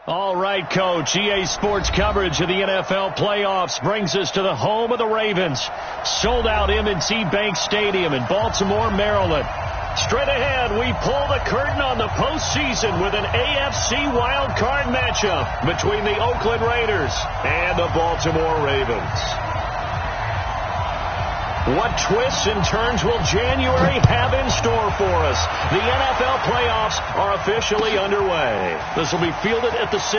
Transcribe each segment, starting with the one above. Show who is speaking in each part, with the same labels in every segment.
Speaker 1: All right, Coach. EA Sports coverage of the NFL playoffs brings us to the home of the Ravens. Sold out M&T Bank Stadium in Baltimore, Maryland. Straight ahead, we pull the curtain on the postseason with an AFC wildcard matchup between the Oakland Raiders and the Baltimore Ravens. What twists and turns will January have in store for us? The NFL playoffs are officially underway. This will be fielded at the 6.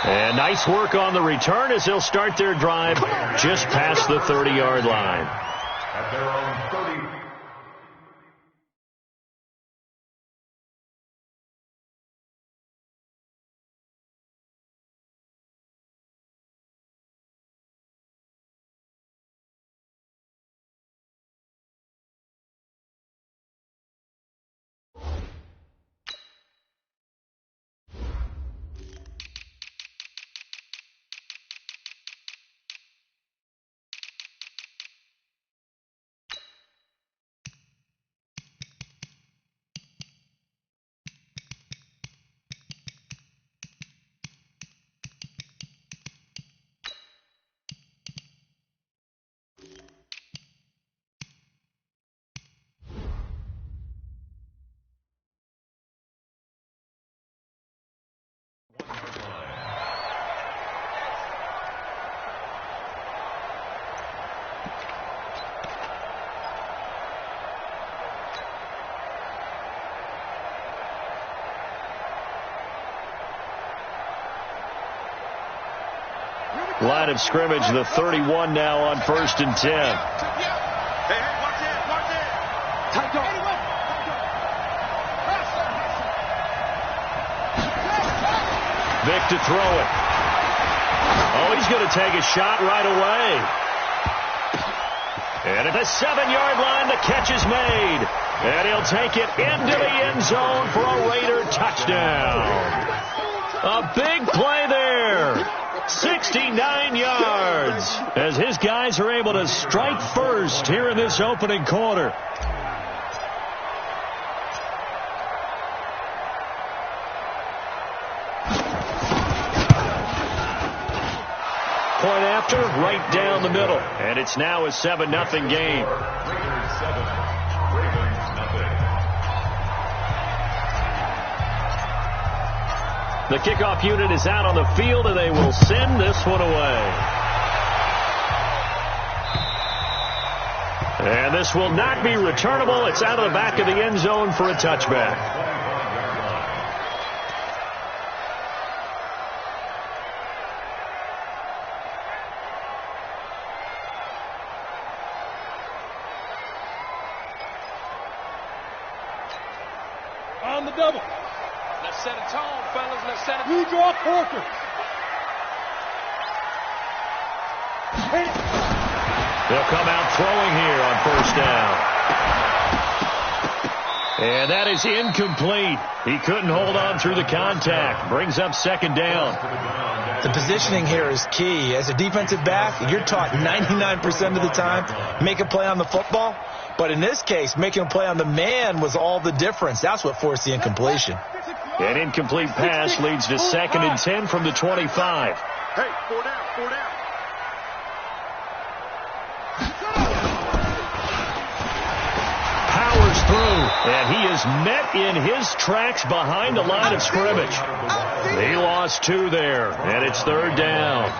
Speaker 1: And nice work on the return as they'll start their drive just past the 30-yard line.
Speaker 2: At their own 30.
Speaker 1: Line of scrimmage, the 31 now on 1st and 10.
Speaker 3: Hey, watch it. Tight up.
Speaker 1: Vic to throw it. Oh, he's going to take a shot right away. And at the 7-yard line, the catch is made. And he'll take it into the end zone for a Raider touchdown. A big play there. 69 yards as his guys are able to strike first here in this opening quarter. Point after, right down the middle. And it's now a 7-0 game.
Speaker 2: Raiders 7, Ravens nothing.
Speaker 1: The kickoff unit is out on the field, and they will send this one away. And this will not be returnable. It's out of the back of the end zone for a touchback.
Speaker 4: On the double.
Speaker 3: Let's set a tone, fellas. Let's set a
Speaker 4: We draw Porter.
Speaker 1: They'll come out throwing here on 1st down. And that is incomplete. He couldn't hold on through the contact. Brings up 2nd down.
Speaker 5: The positioning here is key. As a defensive back, you're taught 99% of the time, make a play on the football. But in this case, making a play on the man was all the difference. That's what forced the incompletion.
Speaker 1: An incomplete pass leads to 2nd and 10 from the 25.
Speaker 3: Hey, 4 down.
Speaker 1: Powers through, and he is met in his tracks behind the line of scrimmage. He lost 2 there, and it's 3rd down.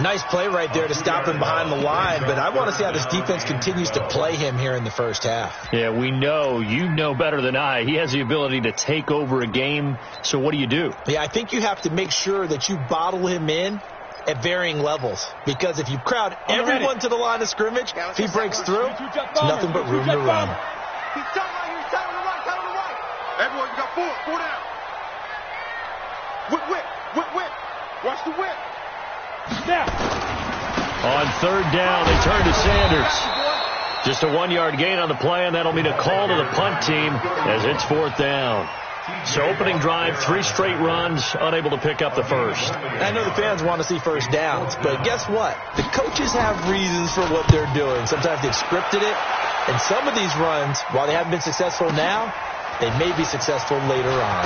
Speaker 5: Nice play right there to stop him behind the line, but I want to see how this defense continues to play him here in the first half.
Speaker 1: Yeah, we know. You know better than I. He has the ability to take over a game, so what do you do?
Speaker 5: Yeah, I think you have to make sure that you bottle him in at varying levels, because if you crowd everyone to the line of scrimmage, if he breaks through, it's nothing but room to run.
Speaker 3: He's tight right here. He's tight on the right. Everyone, you got 4 down. Whip. Watch the whip.
Speaker 4: Snap.
Speaker 1: On 3rd down, they turn to Sanders. Just a 1-yard gain on the play, and that'll mean a call to the punt team as it's 4th down. So opening drive, 3 straight runs, unable to pick up the first.
Speaker 5: I know the fans want to see first downs, but guess what? The coaches have reasons for what they're doing. Sometimes they've scripted it, and some of these runs, while they haven't been successful now, they may be successful later on.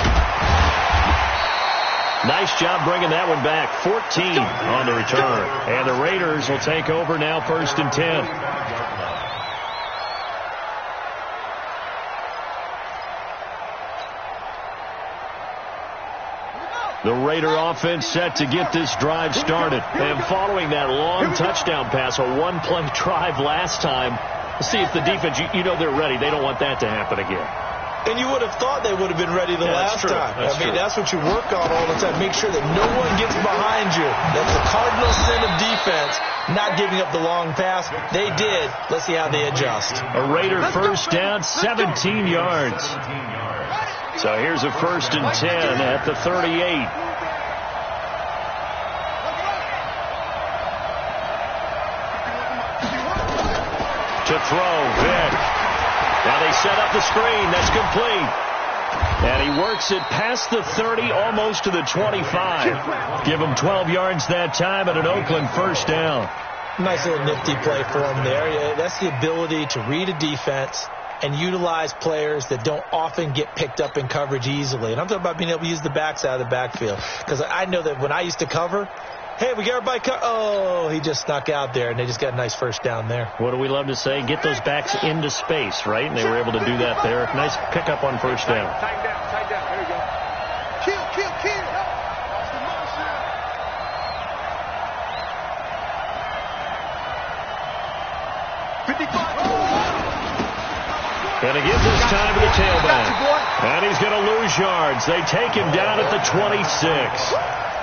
Speaker 1: Nice job bringing that one back. 14 on the return. And the Raiders will take over now, 1st and 10. The Raider offense set to get this drive started. And following that long touchdown pass, a one-play drive last time, let's see if the defense, you know they're ready. They don't want that to happen again.
Speaker 5: And you would have thought they would have been ready the last time. That's what you work on all the time. Make sure that no one gets behind you. That's the cardinal sin of defense, not giving up the long pass. They did. Let's see how they adjust.
Speaker 1: A Raider first down, 17 yards. So here's a 1st and 10 at the 38. To throw, Vick. Now they set up the screen. That's complete. And he works it past the 30, almost to the 25. Give him 12 yards that time at an Oakland first down.
Speaker 5: Nice little nifty play for him there. That's the ability to read a defense and utilize players that don't often get picked up in coverage easily. And I'm talking about being able to use the backside of the backfield. Because I know that when I used to cover, hey, we got everybody oh, he just snuck out there, and they just got a nice first down there.
Speaker 1: What do we love to say? Get those backs into space, right? And they were able to do that there. Nice pickup on first down.
Speaker 3: Tighten down. There you go. Kill.
Speaker 1: Going to give this time to the tailback. And he's going to lose yards. They take him down at the 26.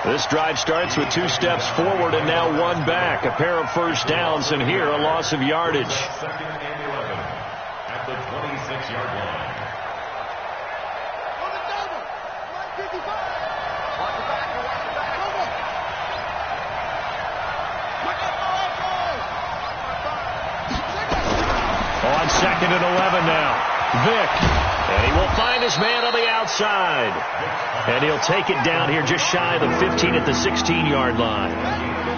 Speaker 1: This drive starts with 2 steps forward and now 1 back. A pair of first downs, and here a loss of yardage.
Speaker 2: 2nd and 11 at the 26-yard line.
Speaker 1: On 2nd and 11 now. Vick. And he will find his man on the outside. And he'll take it down here just shy of the 15 at the 16-yard line.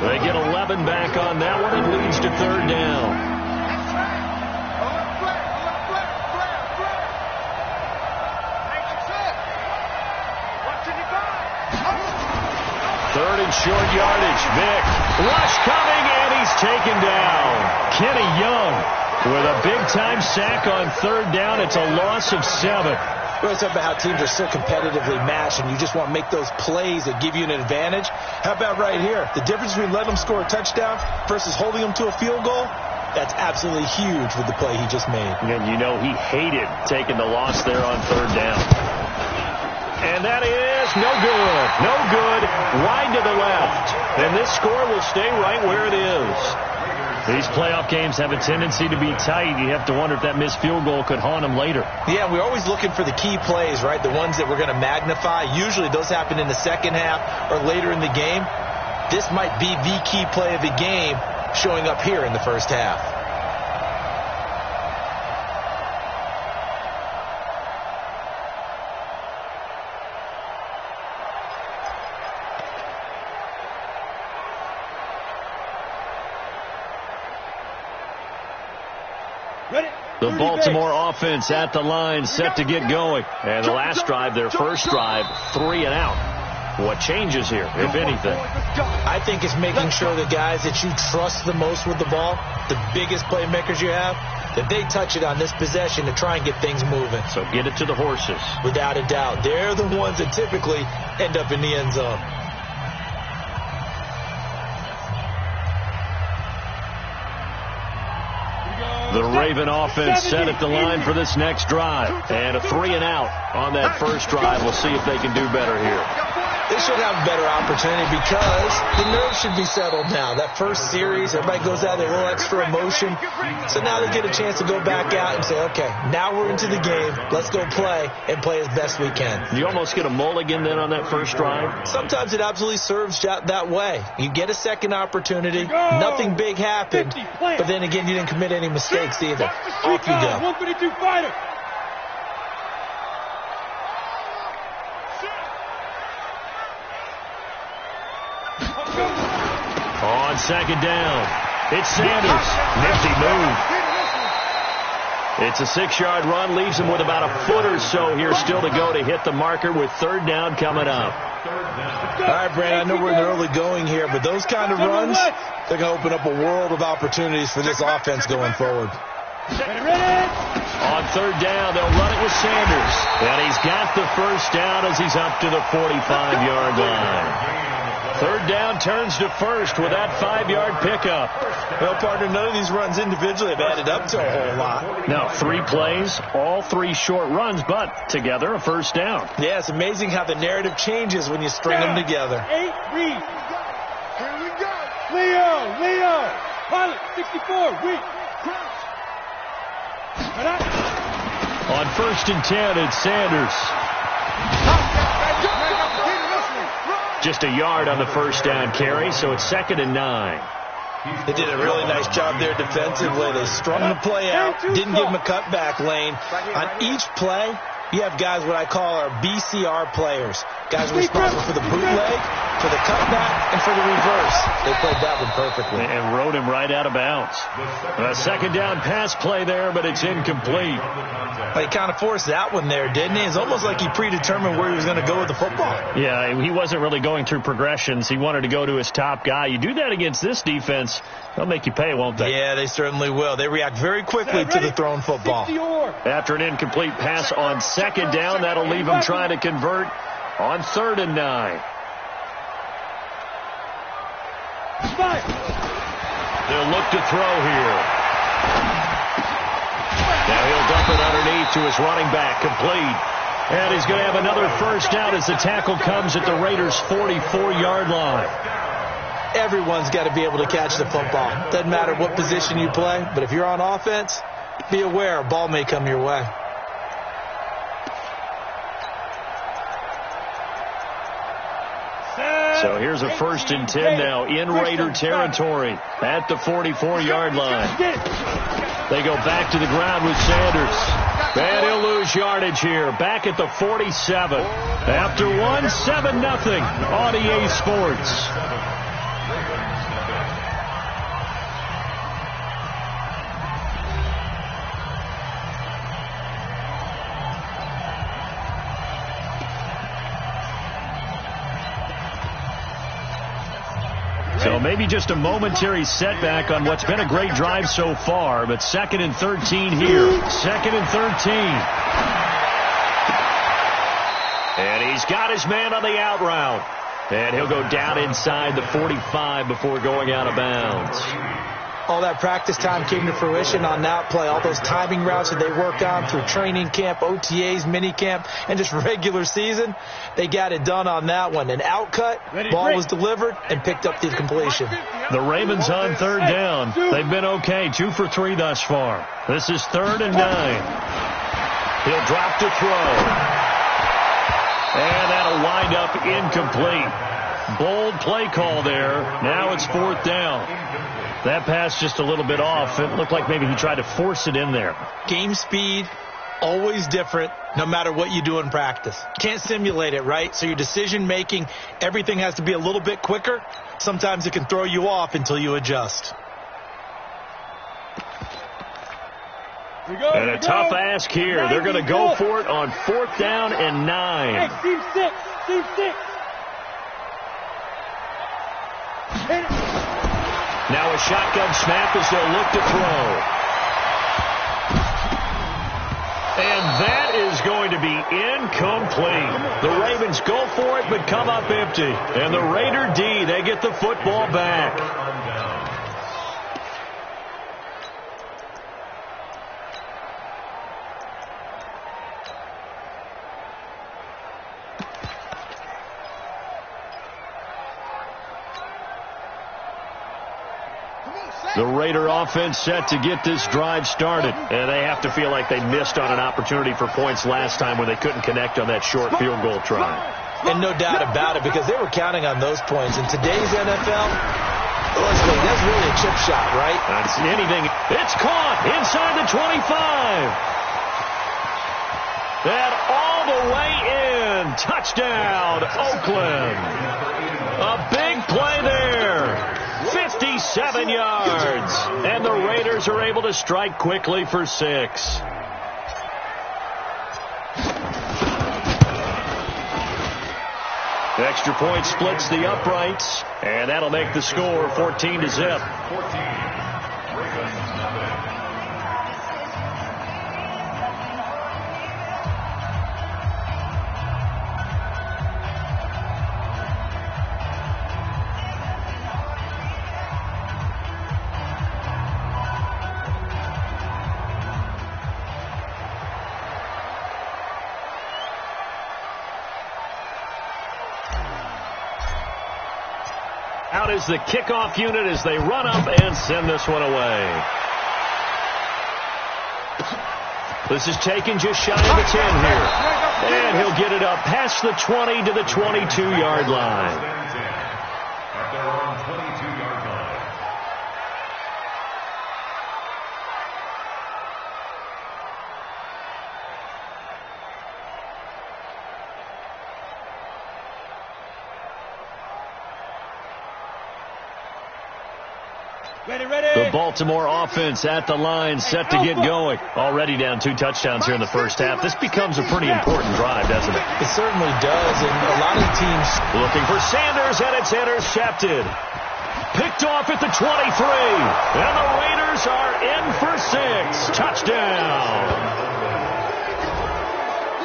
Speaker 1: They get 11 back on that one. It leads to 3rd down. 3rd and short yardage. Vick. Rush coming, and he's taken down. Kenny Young with a big-time sack on 3rd down. It's a loss of 7.
Speaker 5: We're talking about how teams are so competitively matched, and you just want to make those plays that give you an advantage. How about right here? The difference between letting them score a touchdown versus holding them to a field goal, that's absolutely huge with the play he just made.
Speaker 1: And you know he hated taking the loss there on 3rd down. And that is no good. No good. Wide to the left. And this score will stay right where it is. These playoff games have a tendency to be tight. You have to wonder if that missed field goal could haunt them later.
Speaker 5: Yeah, we're always looking for the key plays, right? The ones that we're going to magnify. Usually those happen in the second half or later in the game. This might be the key play of the game showing up here in the first half.
Speaker 1: The Baltimore offense at the line, set to get going. And the last drive, their first drive, 3 and out. What changes here, if anything?
Speaker 5: I think it's making sure the guys that you trust the most with the ball, the biggest playmakers you have, that they touch it on this possession to try and get things moving.
Speaker 1: So get it to the horses.
Speaker 5: Without a doubt. They're the ones that typically end up in the end zone.
Speaker 1: The Raven offense set at the line for this next drive. And a 3 and out on that first drive. We'll see if they can do better here.
Speaker 5: They should have a better opportunity because the nerves should be settled now. That first series, everybody goes out there, a little extra emotion. So now they get a chance to go back out and say, okay, now we're into the game. Let's go play and play as best we can.
Speaker 1: You almost get a mulligan then on that first drive?
Speaker 5: Sometimes it absolutely serves that way. You get a second opportunity. Nothing big happened. But then again, you didn't commit any mistakes either. Off you go.
Speaker 4: 152 fighter.
Speaker 1: On second down, it's Sanders. Nifty move. It's a 6-yard run, leaves him with about a foot or so here still to go to hit the marker with third down coming up.
Speaker 5: All right, Brandon, I know we're in the early going here, but those kind of runs, they're going to open up a world of opportunities for this offense going forward.
Speaker 1: On third down, they'll run it with Sanders. And he's got the first down as he's up to the 45-yard line. Third down turns to first with that 5-yard pickup.
Speaker 5: Well, partner, none of these runs individually have added up to a whole lot.
Speaker 1: Now, 3 plays, all 3 short runs, but together a first down.
Speaker 5: Yeah, it's amazing how the narrative changes when you string them together.
Speaker 4: 8, read.
Speaker 3: Here we go.
Speaker 4: Leo. Pilot, 64, read.
Speaker 1: On 1st and 10, it's Sanders. Just a yard on the first down carry, so it's 2nd and 9.
Speaker 5: They did a really nice job there defensively. They strung the play out, didn't give him a cutback lane. On each play, you have guys what I call our BCR players. Guys responsible for the bootleg, for the cutback, and for the reverse. They played that one perfectly.
Speaker 1: And rode him right out of bounds. A 2nd down pass play there, but it's incomplete.
Speaker 5: He kind of forced that one there, didn't he? It's almost like he predetermined where he was going to go with the football.
Speaker 1: Yeah, he wasn't really going through progressions. He wanted to go to his top guy. You do that against this defense, they'll make you pay, won't they?
Speaker 5: Yeah, they certainly will. They react very quickly to the thrown football.
Speaker 1: After an incomplete pass on 2nd down, that'll leave him trying to convert on 3rd and 9. They'll look to throw here. Now he'll dump it underneath to his running back, complete. And he's going to have another first down as the tackle comes at the Raiders' 44-yard line.
Speaker 5: Everyone's got to be able to catch the football. Doesn't matter what position you play, but if you're on offense, be aware a ball may come your way.
Speaker 1: So here's a 1st and 10 now in Raider territory at the 44-yard line. They go back to the ground with Sanders. And he'll lose yardage here. Back at the 47. After 1, 7-0 on EA Sports. So maybe just a momentary setback on what's been a great drive so far, but 2nd and 13 here. 2nd and 13. And he's got his man on the out route. And he'll go down inside the 45 before going out of bounds.
Speaker 5: All that practice time came to fruition on that play. All those timing routes that they worked on through training camp, OTAs, mini camp, and just regular season, they got it done on that one. An out cut, ball was delivered, and picked up the completion.
Speaker 1: The Ravens on 3rd down. They've been okay, 2 for 3 thus far. This is 3rd and 9. He'll drop to throw. And that'll wind up incomplete. Bold play call there. Now it's 4th down. That pass just a little bit off. It looked like maybe he tried to force it in there.
Speaker 5: Game speed, always different, no matter what you do in practice. Can't simulate it, right? So your decision-making, everything has to be a little bit quicker. Sometimes it can throw you off until you adjust.
Speaker 1: And a tough ask here. They're going to go for it on 4th down and 9.
Speaker 4: Hey, team 6. Team 6. Hit it.
Speaker 1: Now a shotgun snap as they'll look to throw. And that is going to be incomplete. The Ravens go for it but come up empty. And the Raider D, they get the football back. The Raider offense set to get this drive started. And they have to feel like they missed on an opportunity for points last time when they couldn't connect on that short field goal try.
Speaker 5: And no doubt about it, because they were counting on those points. In today's NFL, let's say that's really a chip shot, right?
Speaker 1: That's anything. It's caught inside the 25. And all the way in. Touchdown, Oakland. A big play there. 56 7 yards. And the Raiders are able to strike quickly for 6. Extra point splits the uprights, and that'll make the score 14-0. Out is the kickoff unit as they run up and send this one away. This is taken just shy of the 10 here. And he'll get it up past the 20 to the 22-yard line.
Speaker 2: At their own 22-yard line.
Speaker 4: Ready, ready.
Speaker 1: The Baltimore offense at the line, set to get going. Already down 2 touchdowns here in the first half. This becomes a pretty important drive, doesn't it?
Speaker 5: It certainly does, and a lot of teams...
Speaker 1: Looking for Sanders, and it's intercepted. Picked off at the 23. And the Raiders are in for 6. Touchdown.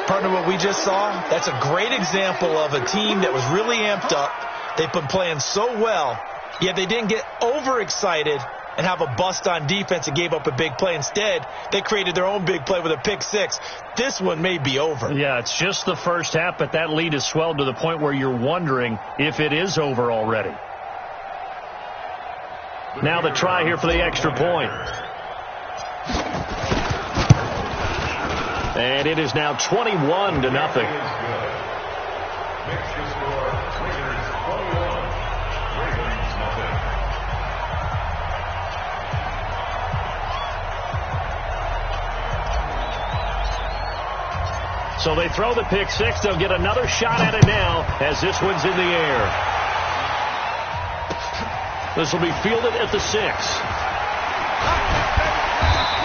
Speaker 5: Partner, what we just saw, that's a great example of a team that was really amped up. They've been playing so well, yet they didn't get overexcited and have a bust on defense and gave up a big play. Instead, they created their own big play with a pick 6. This one may be over.
Speaker 1: Yeah, it's just the first half, but that lead has swelled to the point where you're wondering if it is over already. Now the try here for the extra point. And it is now 21-0. So they throw the pick 6. They'll get another shot at it now as this one's in the air. This will be fielded at the 6.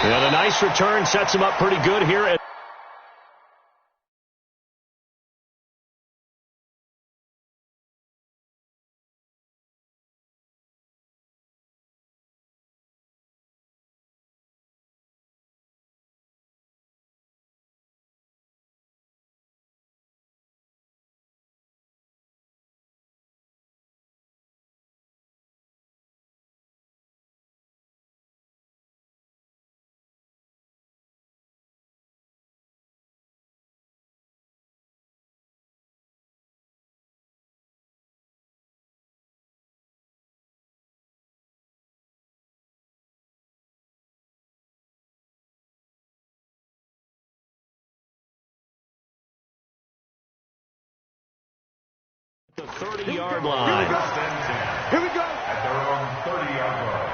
Speaker 1: And a nice return sets him up pretty good here. The 30-yard line.
Speaker 3: Here we go.
Speaker 2: At their own 30-yard line.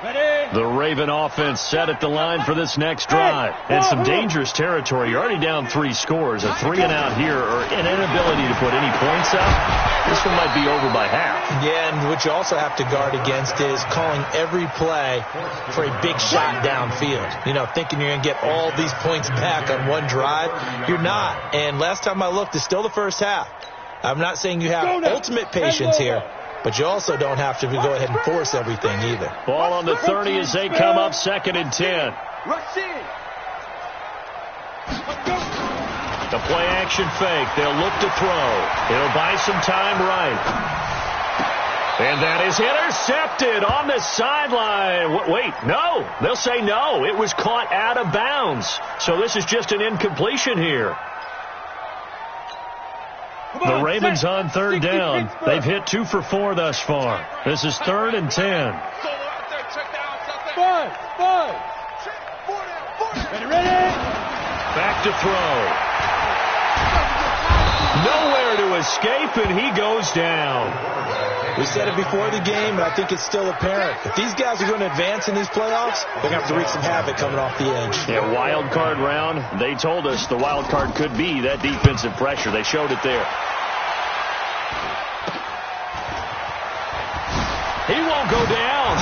Speaker 4: Ready.
Speaker 1: The Raven offense set at the line for this next drive. And some dangerous territory. You're already down 3 scores. A 3-and-out here or an inability to put any points up. This one might be over by half.
Speaker 5: Yeah, and what you also have to guard against is calling every play for a big shot downfield. You know, thinking you're going to get all these points back on one drive. You're not. And last time I looked, it's still the first half. I'm not saying you have ultimate patience here, but you also don't have to go ahead and force everything either.
Speaker 1: Ball on the 30 as they come up 2nd and 10.
Speaker 3: Rush in. Let's go.
Speaker 1: The play action fake. They'll look to throw. It'll buy some time right. And that is intercepted on the sideline. Wait, no. They'll say no. It was caught out of bounds. So this is just an incompletion here. The Ravens on 3rd down. They've hit 2 for 4 thus far. This is 3rd and 10.
Speaker 4: 5. Ready, ready.
Speaker 1: Back to throw. Nowhere nowhere to escape, and he goes down.
Speaker 5: We said it before the game, and I think it's still apparent. If these guys are going to advance in these playoffs, they're going to have to wreak some havoc coming off the edge.
Speaker 1: Yeah, wild card round. They told us the wild card could be that defensive pressure. They showed it there. He won't go down.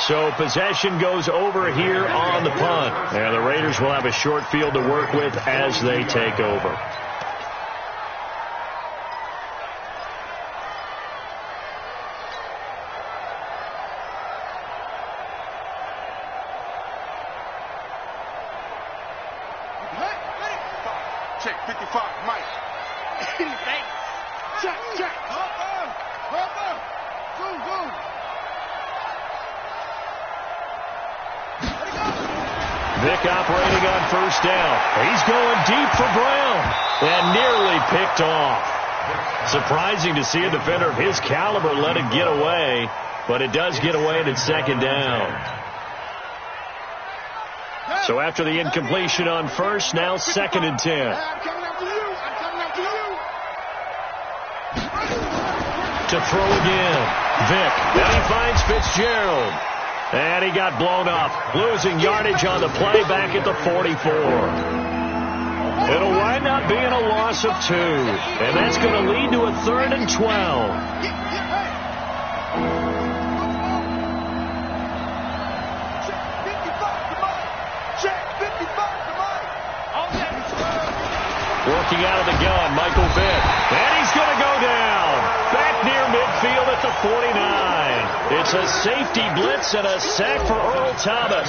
Speaker 1: So possession goes over here on the punt. And the Raiders will have a short field to work with as they take over.
Speaker 3: Check 55, Mike. Check, check. Zoom.
Speaker 1: Vick operating on first down. He's going deep for Brown and nearly picked off. Surprising to see a defender of his caliber let it get away, but it does get away and it's second down. So after the incompletion on first, now 2nd and 10.
Speaker 3: I'm coming after you.
Speaker 1: To throw again. Vick. Then he finds Fitzgerald. And he got blown up, losing yardage on the play back at the 44. It'll wind up being a loss of 2. And that's going to lead to a 3rd and 12. Working out of the gun, Michael Vick. And he's going to go down. Back near midfield at the 49. It's a safety blitz and a sack for Earl Thomas.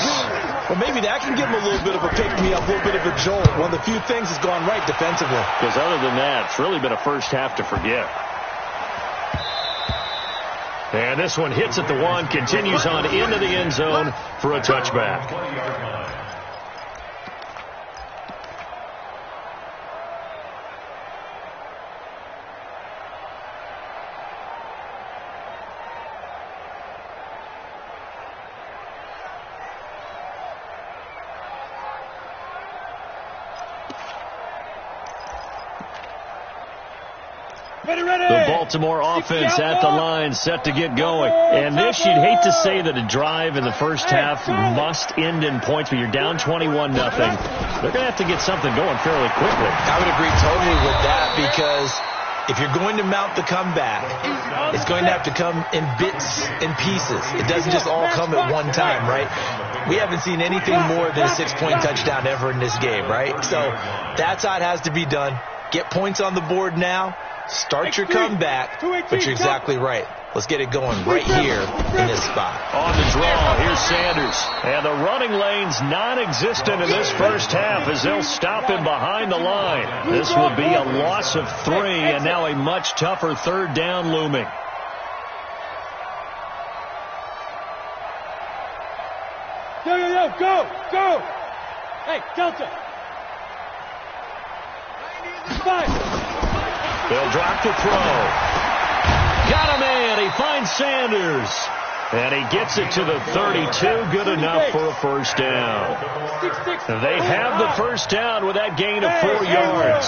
Speaker 5: Well, maybe that can give him a little bit of a pick-me-up, a little bit of a jolt. One of the few things that's gone right defensively.
Speaker 1: Because other than that, it's really been a first half to forget. And this one hits at the 1, continues on into the end zone for a touchback. The Baltimore offense at the line, set to get going. And this, you'd hate to say that a drive in the first half must end in points, but you're down 21-0. They're going to have to get something going fairly quickly.
Speaker 5: I would agree totally with that, because if you're going to mount the comeback, it's going to have to come in bits and pieces. It doesn't just all come at one time, right? We haven't seen anything more than a 6-point touchdown ever in this game, right? So that's how it has to be done. Get points on the board now. Start your comeback, but you're exactly right. Let's get it going right here in this spot.
Speaker 1: On the draw, here's Sanders. And the running lane's non-existent in this first half as they'll stop him behind the line. This will be a loss of 3, and now a much tougher 3rd down looming.
Speaker 4: Go! Hey, Delta! Five!
Speaker 1: They'll drop the throw. Got a man. He finds Sanders. And he gets it to the 32. Good enough for a first down. They have the first down with that gain of 4 yards.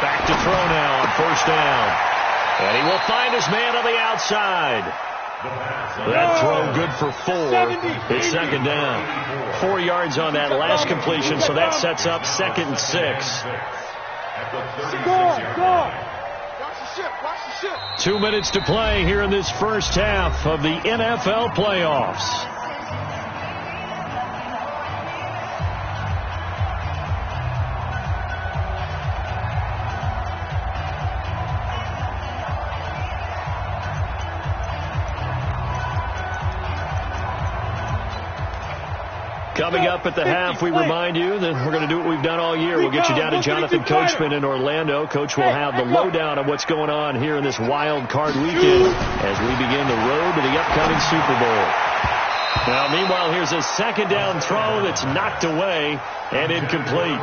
Speaker 1: Back to throw now on first down. And he will find his man on the outside. That throw good for 4. It's 2nd down. 4 yards on that last completion, so that sets up 2nd and 6.
Speaker 3: Watch the ship.
Speaker 1: 2 minutes to play here in this first half of the NFL playoffs. Coming up at the half, we remind you that we're going to do what we've done all year. We'll get you down to Jonathan Coachman in Orlando. Coach will have the lowdown of what's going on here in this wild card weekend as we begin the road to the upcoming Super Bowl. Now, meanwhile, here's a 2nd down throw that's knocked away and incomplete.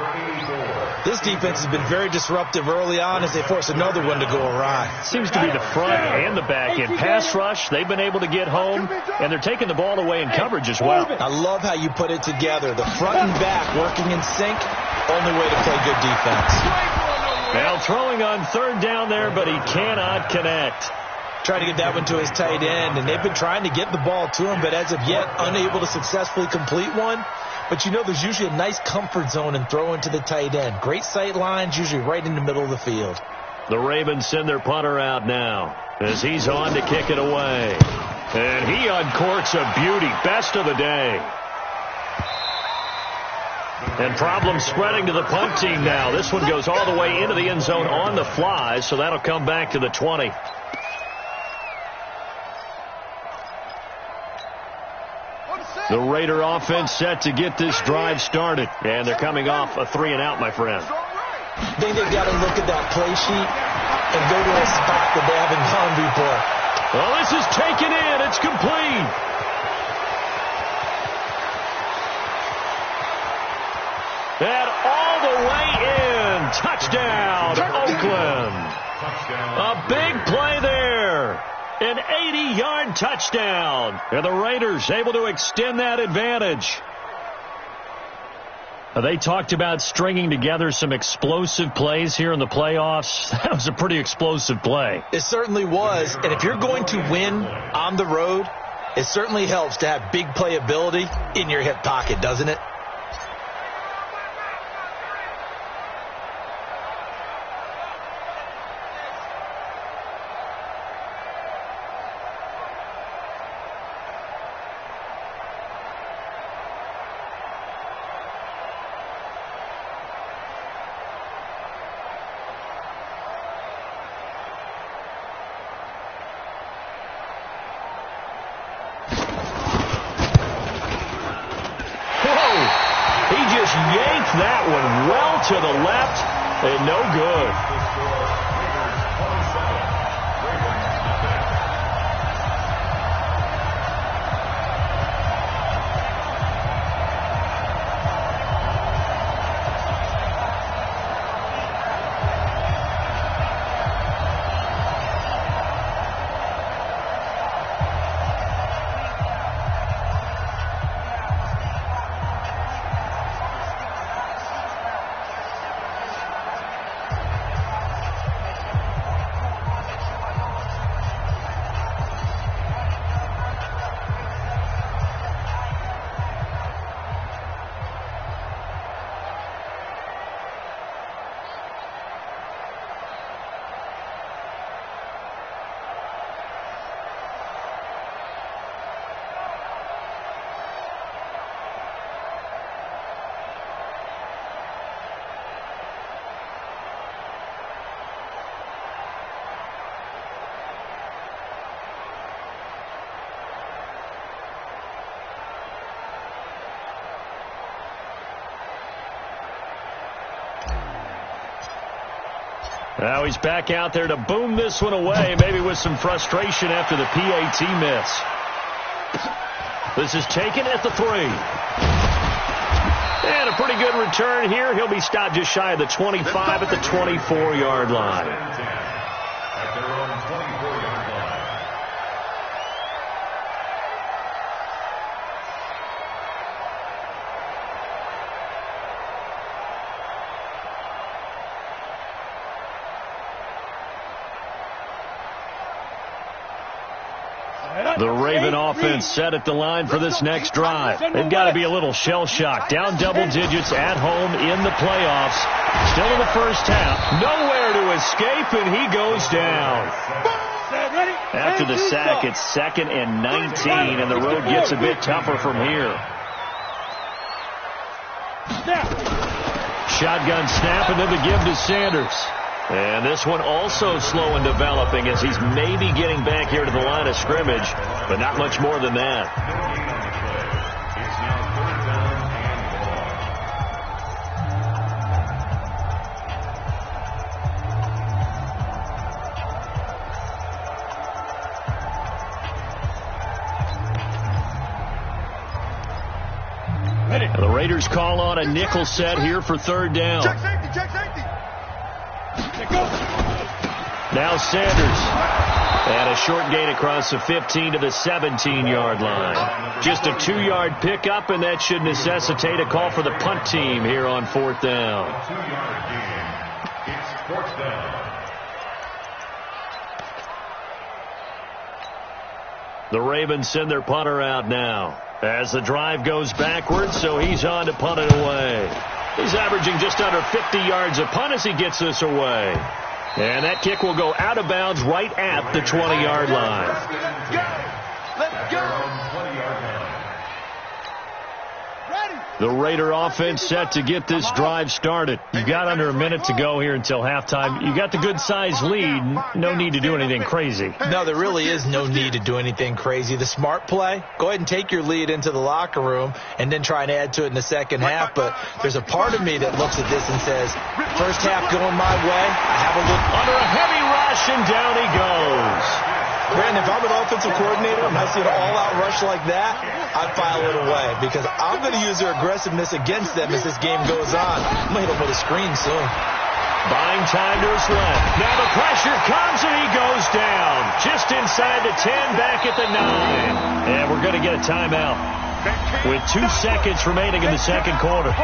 Speaker 5: This defense has been very disruptive early on as they force another one to go awry.
Speaker 1: Seems to be the front and the back end. Pass rush, they've been able to get home, and they're taking the ball away in coverage as well.
Speaker 5: I love how you put it together. The front and back working in sync, only way to play good defense.
Speaker 1: Now throwing on third down there, but he cannot connect.
Speaker 5: Trying to get that one to his tight end, and they've been trying to get the ball to him, but as of yet, unable to successfully complete one. But you know there's usually a nice comfort zone in throwing to the tight end. Great sight lines, usually right in the middle of the field.
Speaker 1: The Ravens send their punter out now as he's on to kick it away. And he uncorks a beauty. Best of the day. And problems spreading to the punt team now. This one goes all the way into the end zone on the fly, so that'll come back to the 20. The Raider offense set to get this drive started. And they're coming off a 3-and-out, my friend.
Speaker 5: I think they've got to look at that play sheet and go to a spot that they haven't gone before.
Speaker 1: Well, this is taken in. It's complete. And all the way in. Touchdown, Oakland. A big play there. An 80-yard touchdown. And the Raiders able to extend that advantage. They talked about stringing together some explosive plays here in the playoffs. That was a pretty explosive play.
Speaker 5: It certainly was. And if you're going to win on the road, it certainly helps to have big playability in your hip pocket, doesn't it?
Speaker 1: Yanked that one well to the left and no good. Now he's back out there to boom this one away, maybe with some frustration after the PAT miss. This is taken at the 3. And a pretty good return here. He'll be stopped just shy of the 25 at the 24-yard line.
Speaker 2: At their own 24-yard line.
Speaker 1: The Raven offense set at the line for this next drive. They've got to be a little shell-shocked. Down double digits at home in the playoffs. Still in the first half. Nowhere to escape, and he goes down. After the sack, it's 2nd and 19, and the road gets a bit tougher from here. Shotgun snap, and then the give to Sanders. And this one also slow in developing as he's maybe getting back here to the line of scrimmage, but not much more than that.
Speaker 2: It's now 3rd down and
Speaker 1: The Raiders call on a nickel set here for 3rd down.
Speaker 3: check's empty.
Speaker 1: Now Sanders. And a short gain across the 15 to the 17-yard line. Just a 2-yard pickup, and that should necessitate a call for the punt team here on 4th down.
Speaker 2: 2-yard gain. It's 4th down.
Speaker 1: The Ravens send their punter out now. As the drive goes backwards, so he's on to punt it away. He's averaging just under 50 yards a punt as he gets this away. And that kick will go out of bounds right at the 20-yard line.
Speaker 3: Let's go.
Speaker 1: The Raider offense set to get this drive started. You've got under a minute to go here until halftime. You got the good-sized lead. No need to do anything crazy.
Speaker 5: No, there really is no need to do anything crazy. The smart play, go ahead and take your lead into the locker room and then try and add to it in the second half. But there's a part of me that looks at this and says, first half going my way, I have a look.
Speaker 1: Under a heavy rush, and down he goes.
Speaker 5: Brandon, if I'm an offensive coordinator and I see an all-out rush like that, I'd file it away because I'm going to use their aggressiveness against them as this game goes on. I'm going to hit them with a screen soon.
Speaker 1: Buying time to his left. Now the pressure comes, and he goes down. Just inside the 10, back at the 9. And we're going to get a timeout with 2 seconds remaining in the second quarter.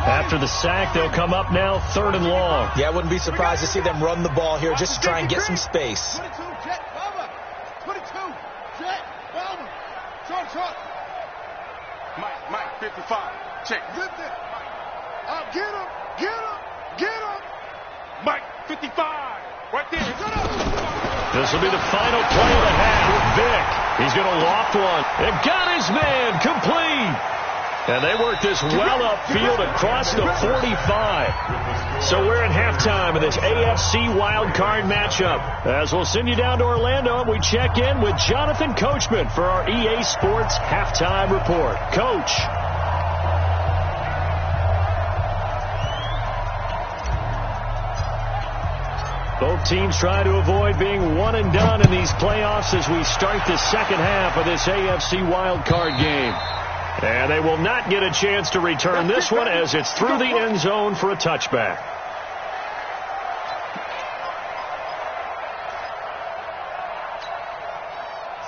Speaker 1: After the sack, they'll come up now 3rd and long.
Speaker 5: Yeah, I wouldn't be surprised to see them run the ball here just to try and get some space.
Speaker 3: 22, jet, Bubba. 22, jet, Bubba. Short. Mike, 55. Check. Lift it. Get him. Mike, 55. Right there. Shut up.
Speaker 1: This will be the final play of the half. Vick, he's going to loft one. And got his man complete. And they work this well upfield across the 45. So we're at halftime of this AFC wild card matchup. As we'll send you down to Orlando, and we check in with Jonathan Coachman for our EA Sports halftime report. Coach. Both teams try to avoid being one and done in these playoffs as we start the second half of this AFC wild card game. And they will not get a chance to return this one as it's through the end zone for a touchback.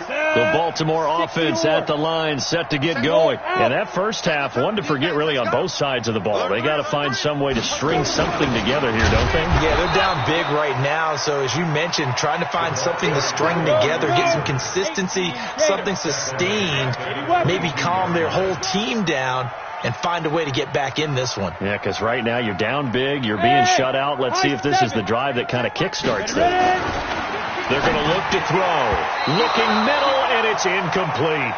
Speaker 1: The Baltimore offense at the line set to get going. And that first half, one to forget really on both sides of the ball. They got to find some way to string something together here, don't they?
Speaker 5: Yeah, they're down big right now. So as you mentioned, trying to find something to string together, get some consistency, something sustained, maybe calm their whole team down and find a way to get back in this one.
Speaker 1: Yeah, because right now you're down big, you're being shut out. Let's see if this is the drive that kind of kickstarts them. They're going to look to throw. Looking middle, and it's incomplete.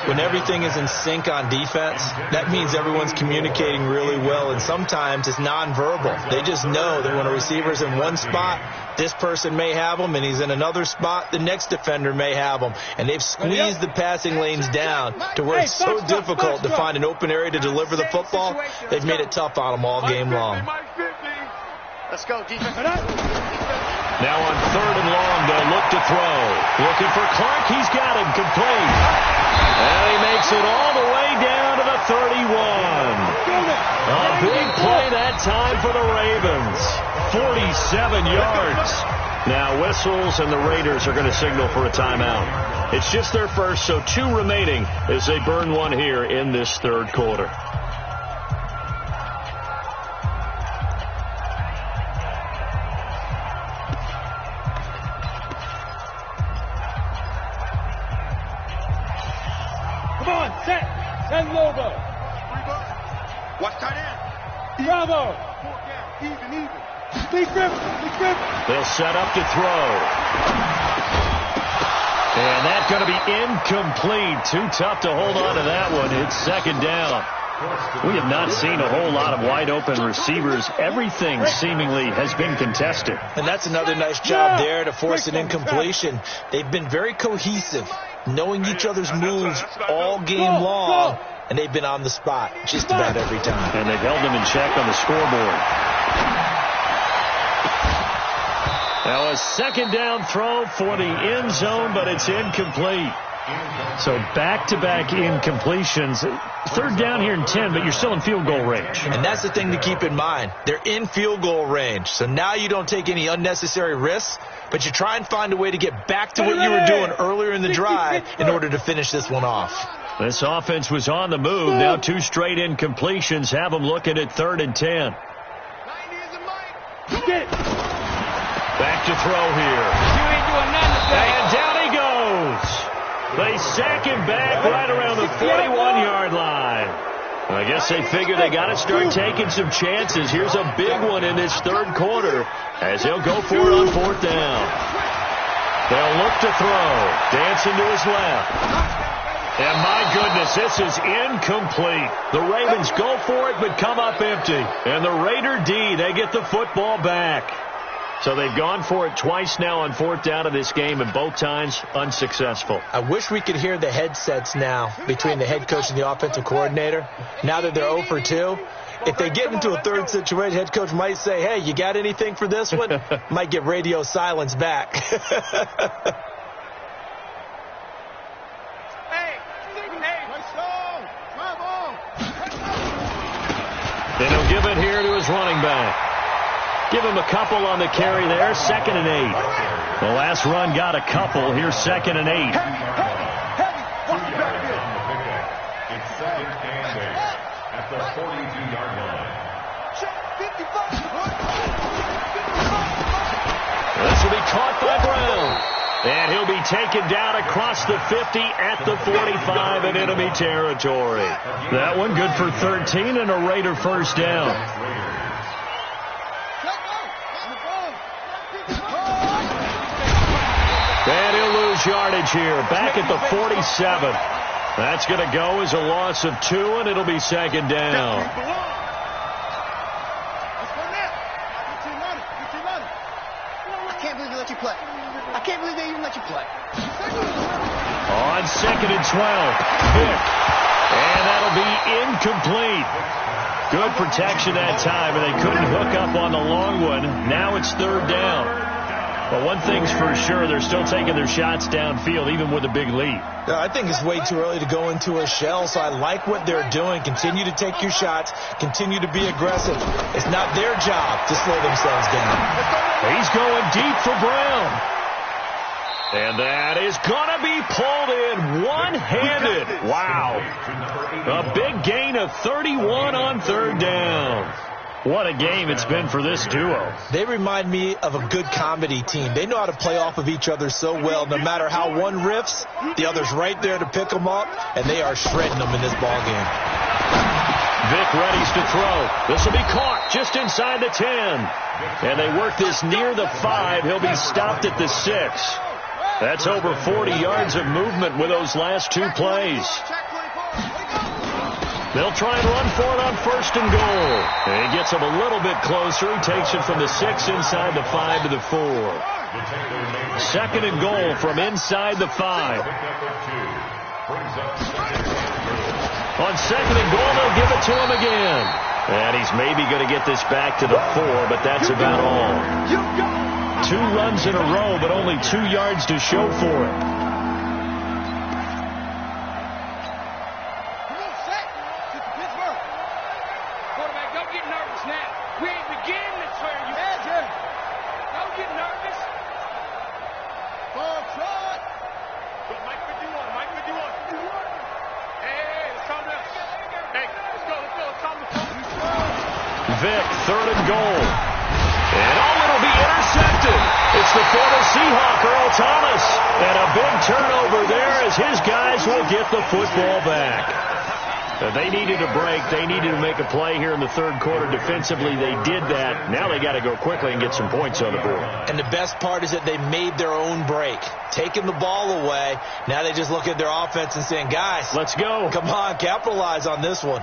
Speaker 5: When everything is in sync on defense, that means everyone's communicating really well, and sometimes it's nonverbal. They just know that when a receiver's in one spot, this person may have them, and he's in another spot, the next defender may have them. And they've squeezed the passing lanes down to where it's so difficult to find an open area to deliver the football. They've made it tough on them all game long.
Speaker 3: Let's go, defense.
Speaker 1: Now on 3rd and long, they'll look to throw. Looking for Clark. He's got him complete. And he makes it all the way down to the 31. A big play that time for the Ravens. 47 yards. Now whistles, and the Raiders are going to signal for a timeout. It's just their first, so 2 remaining as they burn one here in this 3rd quarter.
Speaker 4: Send Lobo.
Speaker 3: Watch tight end.
Speaker 4: Bravo.
Speaker 3: Even.
Speaker 4: Big grip.
Speaker 1: They'll set up to throw. And that's going to be incomplete. Too tough to hold on to that one. It's 2nd down. We have not seen a whole lot of wide open receivers. Everything seemingly has been contested.
Speaker 5: And that's another nice job there to force an incompletion. They've been very cohesive, knowing each other's moves all game long, and they've been on the spot just about every time.
Speaker 1: And they've held them in check on the scoreboard. Now a second down throw for the end zone, but it's incomplete. So back-to-back incompletions. Third down here in 10, but you're still in field goal range.
Speaker 5: And that's the thing to keep in mind. They're in field goal range. So now you don't take any unnecessary risks, but you try and find a way to get back to what you were doing earlier in the drive in order to finish this one off.
Speaker 1: This offense was on the move. Now 2 straight incompletions have them looking at 3rd and 10. Back to throw here. And down he goes. They sack him back right around the 41-yard line. I guess they figure they got to start taking some chances. Here's a big one in this third quarter as they'll go for it on 4th down. They'll look to throw. Dancing to his left. And my goodness, this is incomplete. The Ravens go for it but come up empty. And the Raider D, they get the football back. So they've gone for it twice now on 4th down of this game, and both times unsuccessful.
Speaker 5: I wish we could hear the headsets now between the head coach and the offensive coordinator. Now that they're 0 for 2, if they get into a third situation, head coach might say, hey, you got anything for this one? Might get radio silence back.
Speaker 1: And he'll give it here to his running back. Give him a couple on the carry there, 2nd and 8. The last run got a couple. Here's 2nd and 8.
Speaker 2: It's 2nd and 8 at the 42-yard line.
Speaker 1: This will be caught by Brown. And he'll be taken down across the 50 at the 45 in enemy territory. That one good for 13 and a Raider first down. And he'll lose yardage here. Back at the 47. That's going to go as a loss of 2, and it'll be 2nd down.
Speaker 6: I can't believe they let you play. I can't believe they even let you play.
Speaker 1: On 2nd and 12. Vick. And that'll be incomplete. Good protection that time, and they couldn't hook up on the long one. Now it's 3rd down. But one thing's for sure, they're still taking their shots downfield, even with a big lead.
Speaker 5: I think it's way too early to go into a shell, so I like what they're doing. Continue to take your shots. Continue to be aggressive. It's not their job to slow themselves down.
Speaker 1: He's going deep for Brown. And that is going to be pulled in one-handed. Wow. A big gain of 31 on 3rd down. What a game it's been for this duo.
Speaker 5: They remind me of a good comedy team. They know how to play off of each other so well. No matter how one riffs, the other's right there to pick them up, and they are shredding them in this ball game.
Speaker 1: Vick readies to throw. This will be caught just inside the 10. And they work this near the 5. He'll be stopped at the 6. That's over 40 yards of movement with those last 2 plays. They'll try and run for it on 1st and goal. And he gets him a little bit closer. He takes it from the 6 inside the 5 to the 4. 2nd and goal from inside the 5. On 2nd and goal, they'll give it to him again. And he's maybe going to get this back to the 4, but that's about all. 2 runs in a row, but only 2 yards to show for it. Vick, 3rd and goal. And it'll be intercepted. It's the former Seahawk, Earl Thomas. And a big turnover there as his guys will get the football back. They needed a break. They needed to make a play here in the 3rd quarter. Defensively, they did that. Now they got to go quickly and get some points on the board.
Speaker 5: And the best part is that they made their own break. Taking the ball away. Now they just look at their offense and saying, guys,
Speaker 1: let's go.
Speaker 5: Come on, capitalize on this one.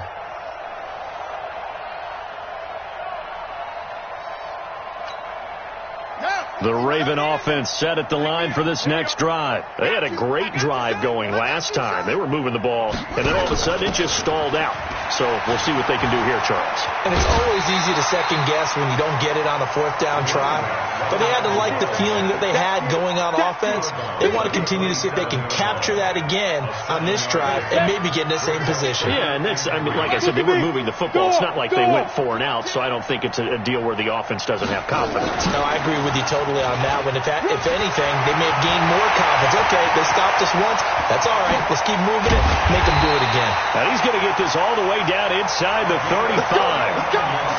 Speaker 1: The Raven offense set at the line for this next drive. They had a great drive going last time. They were moving the ball, and then all of a sudden it just stalled out. So we'll see what they can do here, Charles.
Speaker 5: And it's always easy to second guess when you don't get it on a fourth down try. But they had to like the feeling that they had going on offense. They want to continue to see if they can capture that again on this drive and maybe get in the same position.
Speaker 1: Yeah, and that's, I mean, like I said, they were moving the football. It's not like they went 4 and out, so I don't think it's a deal where the offense doesn't have confidence.
Speaker 5: No, I agree with you totally on that one. If anything, they may have gained more confidence. Okay, they stopped us once. That's all right. Let's keep moving it. Make them do it again.
Speaker 1: And he's going to get this all the way down inside the 35.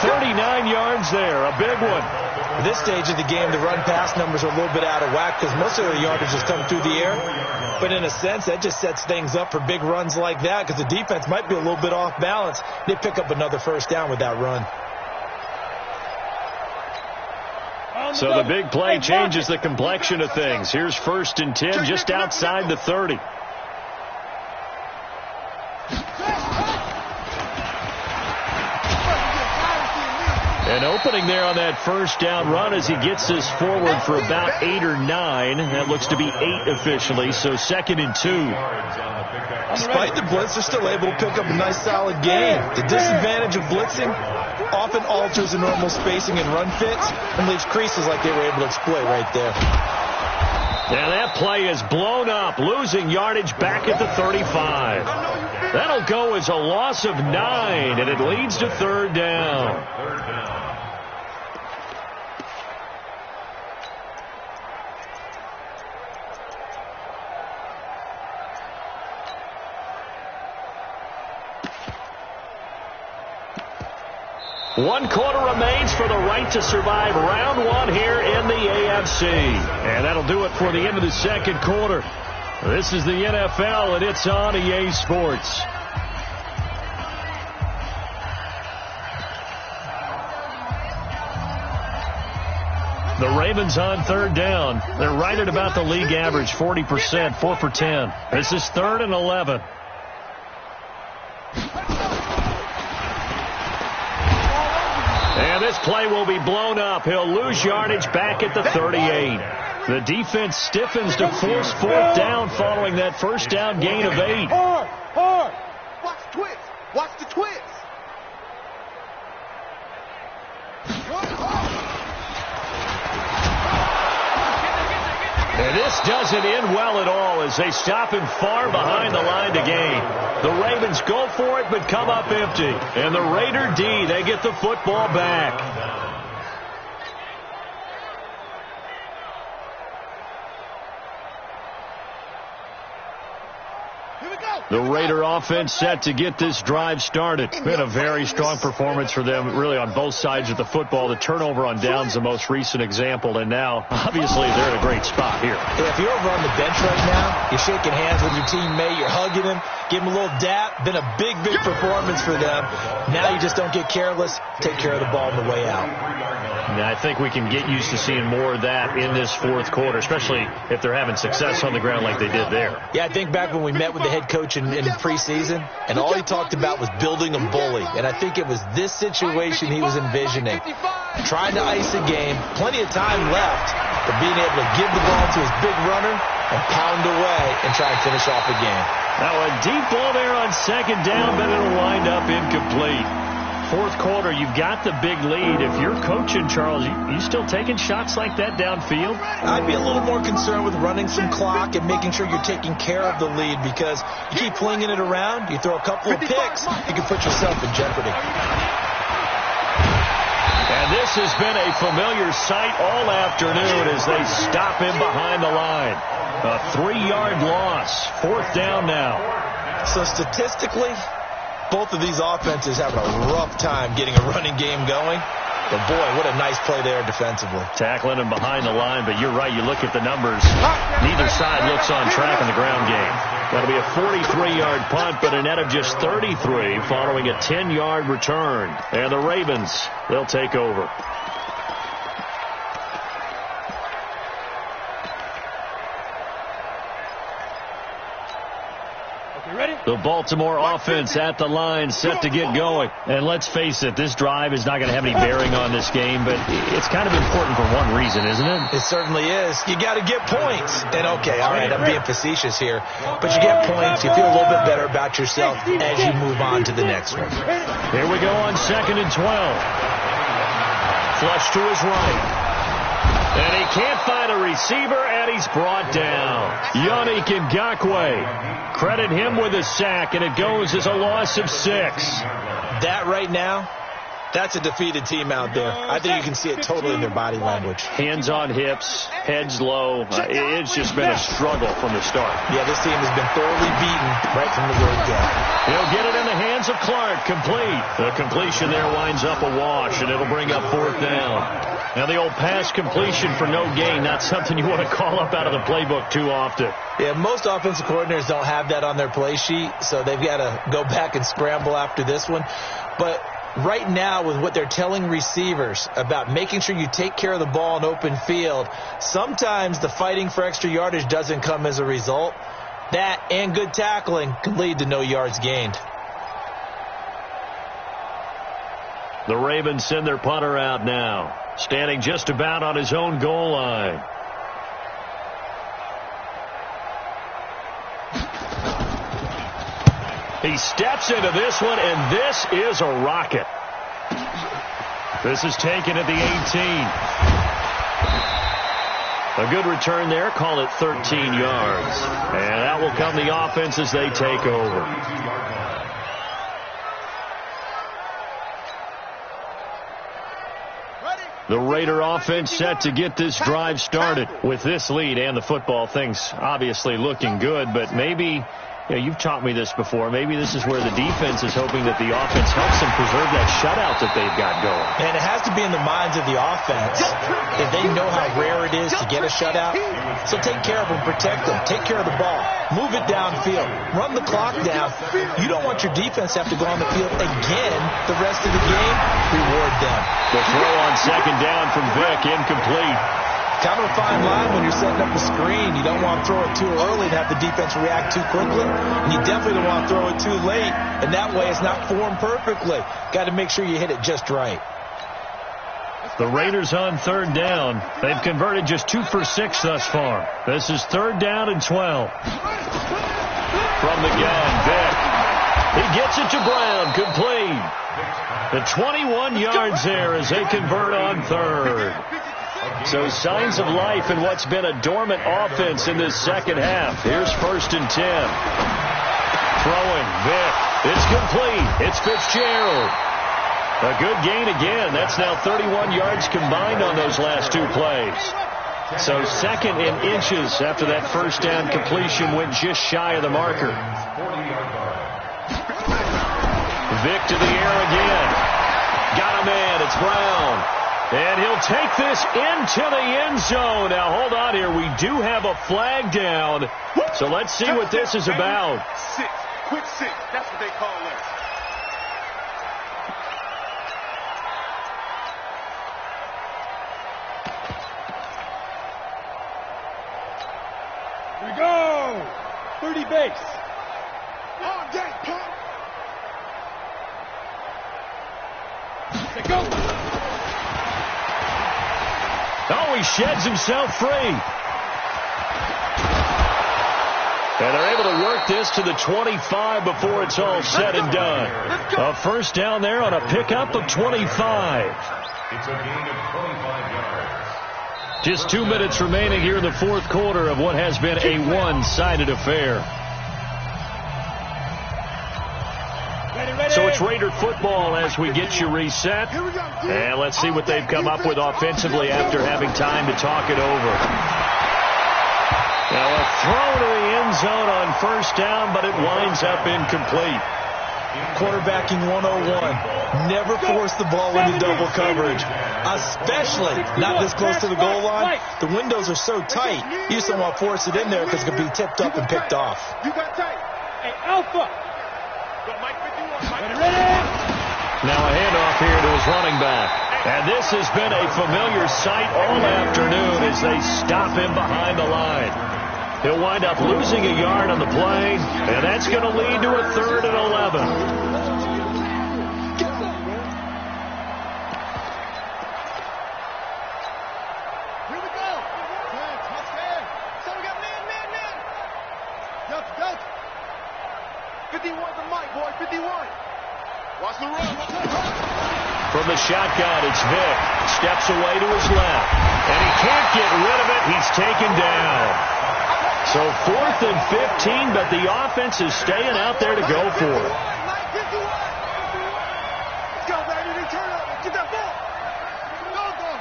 Speaker 1: 39 yards there. A big one.
Speaker 5: At this stage of the game, the run-pass numbers are a little bit out of whack because most of the yardage is coming through the air. But in a sense, that just sets things up for big runs like that because the defense might be a little bit off balance. They pick up another first down with that run.
Speaker 1: So the big play changes the complexion of things. Here's 1st and 10 just outside the 30. An opening there on that first down run as he gets this forward for about 8 or 9. That looks to be 8 officially, so 2nd and 2.
Speaker 5: Despite the blitz, they're still able to pick up a nice solid gain. The disadvantage of blitzing often alters the normal spacing and run fits and leaves creases like they were able to exploit right there.
Speaker 1: And that play is blown up, losing yardage back at the 35. That'll go as a loss of 9, and it leads to 3rd down. One quarter remains for the right to survive round 1 here in the AFC. And that'll do it for the end of the 2nd quarter. This is the NFL, and it's on EA Sports. The Ravens on 3rd down. They're right at about the league average, 40%, 4 for 10. This is 3rd and 11. And this play will be blown up. He'll lose yardage back at the 38. The defense stiffens to force 4th down following that first down gain of 8.
Speaker 3: Hard. Watch the twist. Watch the twist.
Speaker 1: And this doesn't end well at all as they stop him far behind the line to gain. The Ravens go for it but come up empty. And the Raider D, they get the football back. The Raider offense set to get this drive started. Been a very strong performance for them, really, on both sides of the football. The turnover on downs, the most recent example, and now, obviously, they're in a great spot here.
Speaker 5: Yeah, if you're over on the bench right now, you're shaking hands with your teammate, you're hugging him, give him a little dap. Been a big, big performance for them. Now you just don't get careless. Take care of the ball on the way out.
Speaker 1: Now, I think we can get used to seeing more of that in this 4th quarter, especially if they're having success on the ground like they did there.
Speaker 5: Yeah, I think back when we met with the head coach in preseason, and all he talked about was building a bully. And I think it was this situation he was envisioning. Trying to ice a game, plenty of time left, but being able to give the ball to his big runner and pound away and try and finish off a game.
Speaker 1: Now a deep ball there on 2nd down, but it'll wind up incomplete. 4th quarter, you've got the big lead. If you're coaching, Charles, you still taking shots like that downfield?
Speaker 5: I'd be a little more concerned with running some clock and making sure you're taking care of the lead because you keep flinging it around, you throw a couple of picks, you can put yourself in jeopardy.
Speaker 1: And this has been a familiar sight all afternoon as they stop him behind the line. A 3-yard loss. 4th down now.
Speaker 5: So statistically, both of these offenses having a rough time getting a running game going. But, boy, what a nice play there defensively.
Speaker 1: Tackling him behind the line, but you're right. You look at the numbers. Neither side looks on track in the ground game. That'll be a 43-yard punt, but a net of just 33 following a 10-yard return. And the Ravens, they'll take over.
Speaker 4: Okay, ready?
Speaker 1: The Baltimore offense at the line, set to get going. And let's face it, this drive is not going to have any bearing on this game, but it's kind of important for one reason, isn't it?
Speaker 5: It certainly is. You got to get points. And okay, all right, I'm being facetious here, but you get points, you feel a little bit better about yourself as you move on to the next one.
Speaker 1: Here we go on 2nd and 12. Flush to his right. And he can't find a receiver, and he's brought down. Yannick Ngakoue. Credit him with a sack, and it goes as a loss of 6.
Speaker 5: That right now, that's a defeated team out there. I think you can see it totally in their body language.
Speaker 1: Hands on hips, heads low. It's just been a struggle from the start.
Speaker 5: Yeah, this team has been thoroughly beaten right from the word go.
Speaker 1: He'll get it in the hands of Clark. Complete. The completion there winds up a wash, and it'll bring up 4th down. Now, the old pass completion for no gain, not something you want to call up out of the playbook too often.
Speaker 5: Yeah, most offensive coordinators don't have that on their play sheet, so they've got to go back and scramble after this one. But right now, with what they're telling receivers about making sure you take care of the ball in open field, sometimes the fighting for extra yardage doesn't come as a result. That and good tackling can lead to no yards gained.
Speaker 1: The Ravens send their punter out now, standing just about on his own goal line. He steps into this one, and this is a rocket. This is taken at the 18. A good return there. Call it 13 yards. And that will come the offense as they take over. The Raider offense set to get this drive started. With this lead and the football, things obviously looking good, but maybe, you've taught me this before, maybe this is where the defense is hoping that the offense helps them preserve that shutout that they've got going.
Speaker 5: And it has to be in the minds of the offense that they know how rare it is to get a shutout. So take care of them, protect them, take care of the ball, move it downfield, run the clock down. You don't want your defense to have to go on the field again the rest of the game. Reward them.
Speaker 1: The throw on 2nd down from Vick, incomplete.
Speaker 5: Kind of a fine line when you're setting up a screen. You don't want to throw it too early and have the defense react too quickly. And you definitely don't want to throw it too late. And that way it's not formed perfectly. Got to make sure you hit it just right.
Speaker 1: The Raiders on 3rd down. They've converted just 2 for 6 thus far. This is 3rd down and 12. From the gun, Vick. He gets it to Brown, complete. The 21 yards there as they convert on 3rd. So signs of life in what's been a dormant offense in this second half. Here's 1st and 10. Throwing, Vick. It's complete. It's Fitzgerald. A good gain again. That's now 31 yards combined on those last 2 plays. So 2nd and inches after that 1st down completion went just shy of the marker. Vick to the air again. Got a man. It's Brown. And he'll take this into the end zone. Now, hold on here. We do have a flag down. So let's see what this is about.
Speaker 3: 6. Quick 6. That's what they call it.
Speaker 4: Here we go. 30 base.
Speaker 3: All day, punk.
Speaker 4: Let's go.
Speaker 1: Oh, he sheds himself free. And they're able to work this to the 25 before it's all said and done. A 1st down there on a pickup of 25.
Speaker 2: It's a gain of 25 yards.
Speaker 1: Just 2 minutes remaining here in the 4th quarter of what has been a one-sided affair. So it's Raider football as we get you reset. And let's see what they've come up with offensively after having time to talk it over. Now a throw to the end zone on 1st down, but it winds up incomplete.
Speaker 5: Quarterbacking 101. Never force the ball into double coverage, especially not this close to the goal line. The windows are so tight, you just don't want to force it in there because it could be tipped up and picked off.
Speaker 3: You got tight.
Speaker 4: Hey, Alpha.
Speaker 1: Now a handoff here to his running back. And this has been a familiar sight all afternoon as they stop him behind the line. He'll wind up losing a yard on the play, and that's going to lead to a 3rd and 11.
Speaker 3: Here we go. So we got man. Go. 51 the mic, boy. 51. Watch the run.
Speaker 1: From the shotgun, it's Vick. Steps away to his left. And he can't get rid of it. He's taken down. So 4th and 15, but the offense is staying out there to go for it.
Speaker 3: Let's go, baby. Return up. Get that ball. Go.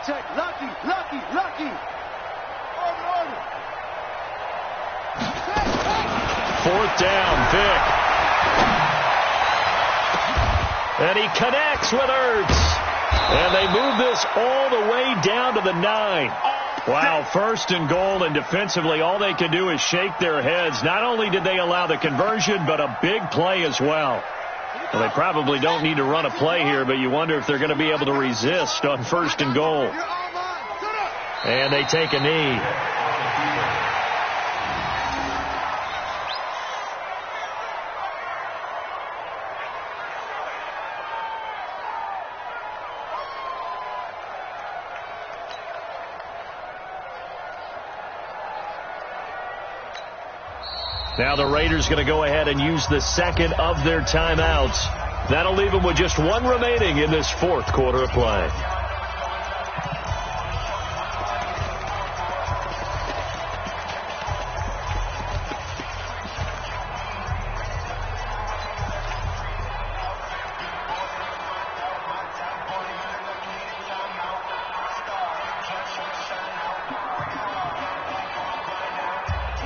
Speaker 3: Check. Lucky. Order.
Speaker 1: 4th down, Vick. And he connects with Ertz. And they move this all the way down to the 9. Wow, 1st and goal, and defensively all they can do is shake their heads. Not only did they allow the conversion, but a big play as well. Well, they probably don't need to run a play here, but you wonder if they're going to be able to resist on 1st and goal. And they take a knee. Now the Raiders going to go ahead and use the 2nd of their timeouts. That'll leave them with just 1 remaining in this 4th quarter of play.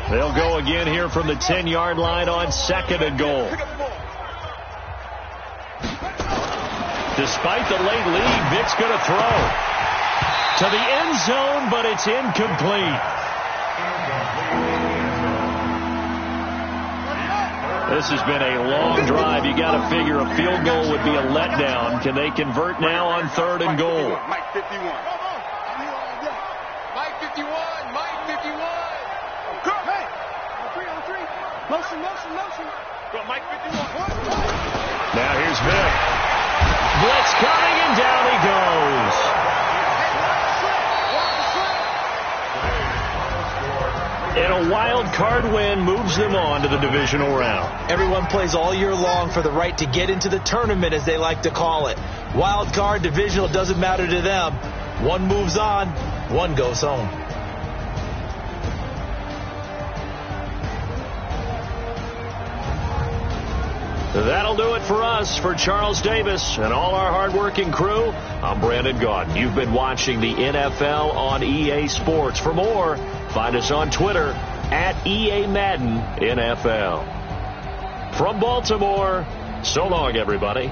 Speaker 1: They'll go again here from the 10-yard line on 2nd and goal. Despite the late lead, Vick's going to throw to the end zone, but it's incomplete. This has been a long drive. You got to figure a field goal would be a letdown. Can they convert now on 3rd and goal?
Speaker 3: Mike 51. Mike 51. Hey! On three. Motion. Go, Mike 51.
Speaker 1: Now here's Vick. Blitz coming, and down he goes. And a wild card win moves them on to the divisional round.
Speaker 5: Everyone plays all year long for the right to get into the tournament, as they like to call it. Wild card, divisional, doesn't matter to them. One moves on, one goes home.
Speaker 1: That'll do it for us. For Charles Davis and all our hardworking crew, I'm Brandon Gaudin. You've been watching the NFL on EA Sports. For more, find us on Twitter at EA Madden NFL. From Baltimore, so long, everybody.